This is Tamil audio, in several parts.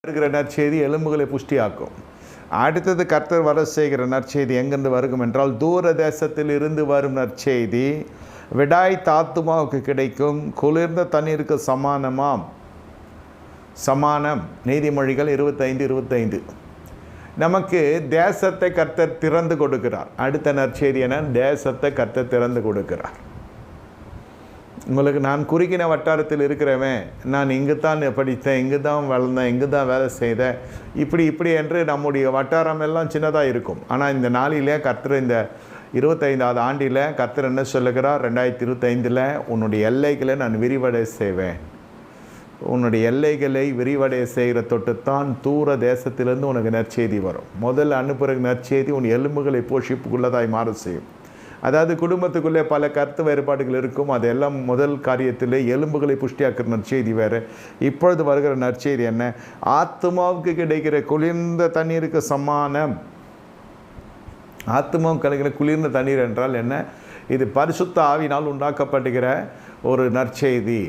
வருகிற நற்செய்தி எலும்புகளை புஷ்டியாக்கும். அடுத்தது கர்த்தர் வர செய்கிற நற்செய்தி எங்கிருந்து வருகும் என்றால், தூர தேசத்தில் இருந்து வரும் நற்செய்தி விடாய் தாத்துமாவுக்கு கிடைக்கும். குளிர்ந்த தண்ணீருக்கு சமானம். நீதிமொழிகள் 25:25. நமக்கு தேசத்தை கர்த்தர் திறந்து கொடுக்கிறார். அடுத்த நற்செய்தி என தேசத்தை கர்த்தர் திறந்து கொடுக்கிறார். உங்களுக்கு நான் குறுகின வட்டாரத்தில் இருக்கிறவன், நான் இங்கு தான் படித்தேன், இங்கு தான் வளர்ந்தேன், இங்கு தான் வேலை செய்தேன், இப்படி என்று நம்முடைய வட்டாரம் எல்லாம் சின்னதாக இருக்கும். ஆனால் இந்த நாளிலே கர்த்தர் இந்த 25வது ஆண்டில் கர்த்தர் என்ன சொல்லுகிறார்? 2025 உன்னுடைய எல்லைகளை நான் விரிவடை செய்வேன். உன்னுடைய எல்லைகளை விரிவடைய செய்கிற தொட்டுத்தான் தூர தேசத்திலிருந்து உனக்கு நற்செய்தி வரும். முதல் அனுப்புகிற நற்செய்தி உன் எலும்புகளை போஷிப்புக்குள்ளதாய் மாற செய்யும். அதாவது குடும்பத்துக்குள்ளே பல கருத்து வேறுபாடுகள் இருக்கும். அதெல்லாம் முதல் காரியத்தில் எலும்புகளை புஷ்டியாக்குற நற்செய்தி வேறு. இப்பொழுது வருகிற நற்செய்தி என்ன? ஆத்மாவுக்கு கிடைக்கிற குளிர்ந்த தண்ணீருக்கு சமானம். ஆத்மாவுக்கு கிடைக்கிற குளிர்ந்த தண்ணீர் என்றால் என்ன? இது பரிசுத்த ஆவியினால் உண்டாக்கப்படுகிற ஒரு நற்செய்தி.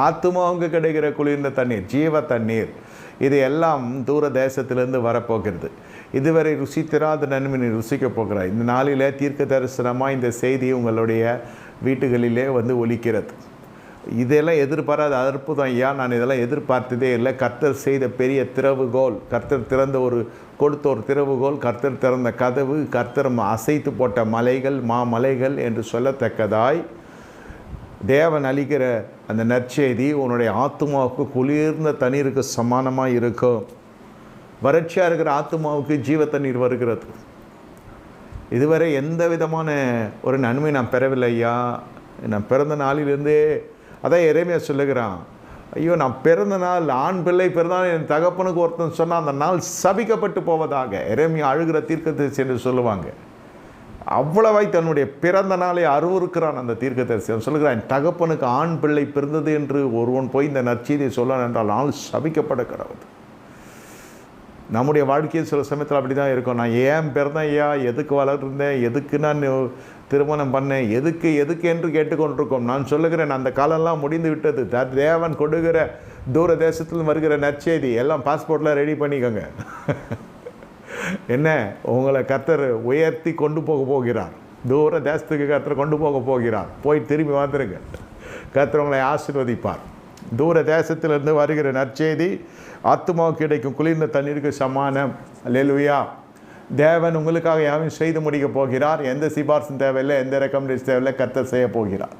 ஆத்மாவுக்கு கிடைக்கிற குளிர்ந்த தண்ணீர், ஜீவ தண்ணீர், இது எல்லாம் தூர தேசத்திலிருந்து வரப்போகிறது. இதுவரை ருசித்திராத நன்மையை ருசிக்கப் போகிறார். இந்த நாளில் தீர்க்க தரிசனமாக இந்த செய்தி உங்களுடைய வீட்டுகளிலே ஒலிக்கிறது. இதெல்லாம் எதிர்பாராத அற்புதம் ஐயா, நான் இதெல்லாம் எதிர்பார்த்ததே இல்லை. கர்த்தர் செய்த பெரிய திறவுகோல், கர்த்தர் திறந்த கொடுத்த ஒரு திறவுகோல், கர்த்தர் திறந்த கதவு, கர்த்தர் அசைத்து போட்ட மலைகள், மாமலைகள் என்று சொல்லத்தக்கதாய் தேவன் அளிக்கிற அந்த நற்செய்தி உன்னுடைய ஆத்மாவுக்கு குளிர்ந்த தண்ணீருக்கு சமானமாக இருக்கும். வறட்சியாக இருக்கிற ஆத்மாவுக்கு ஜீவ தண்ணீர் வருகிறது. இதுவரை எந்த விதமான ஒரு நன்மை நான் பெறவில்லை ஐயா. நான் பிறந்த நாளிலிருந்தே அதான் எரேமியா சொல்லுகிறான், ஐயோ நான் பிறந்த நாள் ஆண் பிள்ளை பிறந்தால் என் தகப்பனுக்கு ஒருத்தன் சொன்னால் அந்த நாள் சபிக்கப்பட்டு போவதாக. எரேமியா அழுகிற தீர்க்கதரிசி என்று சொல்லுவாங்க. அவ்வளவாய் தன்னுடைய பிறந்த நாளை அருவருக்கிறான் அந்த தீர்க்கதரிசி. அவன் சொல்லுகிறான், என் தகப்பனுக்கு ஆண் பிள்ளை பிறந்தது என்று ஒருவன் போய் இந்த நற்செய்தியை சொல்லான் என்றால் நாள் சபிக்கப்பட கடவுது. நம்முடைய வாழ்க்கையில் சில சமயத்தில் அப்படி தான் இருக்கும். நான் ஏன் பிறந்தேன் ஐயா, எதுக்கு வளர்ந்தேன், எதுக்கு நான் திருமணம் பண்ணேன், எதுக்கு என்று கேட்டுக்கொண்டிருக்கோம். நான் சொல்லுகிறேன், அந்த காலம்லாம் முடிந்து விட்டது. தேவன் கொடுக்கிற தூர தேசத்தில் வருகிற நற்செய்தி எல்லாம் பாஸ்போர்ட்லாம் ரெடி பண்ணிக்கோங்க. என்ன, உங்களை கர்த்தர் உயர்த்தி கொண்டு போகிறார். தூர தேசத்துக்கு கர்த்தர் கொண்டு போகிறார். போய் திரும்பி வந்துருங்க. கர்த்தர் உங்களை ஆசீர்வதிப்பார். தூர தேசத்திலிருந்து வருகிற நற்செய்தி ஆத்துமாவுக்கு கிடைக்கும் குளிர்ந்த தண்ணீருக்கு சமானம். அல்லேலூயா. தேவன் உங்களுக்காக யாவையும் செய்து முடிக்க போகிறார். எந்த சிபார்சும் தேவையில்லை, எந்த ரெக்கமெண்டேஷன் தேவையில்லை. கர்த்தர் செய்ய போகிறார்.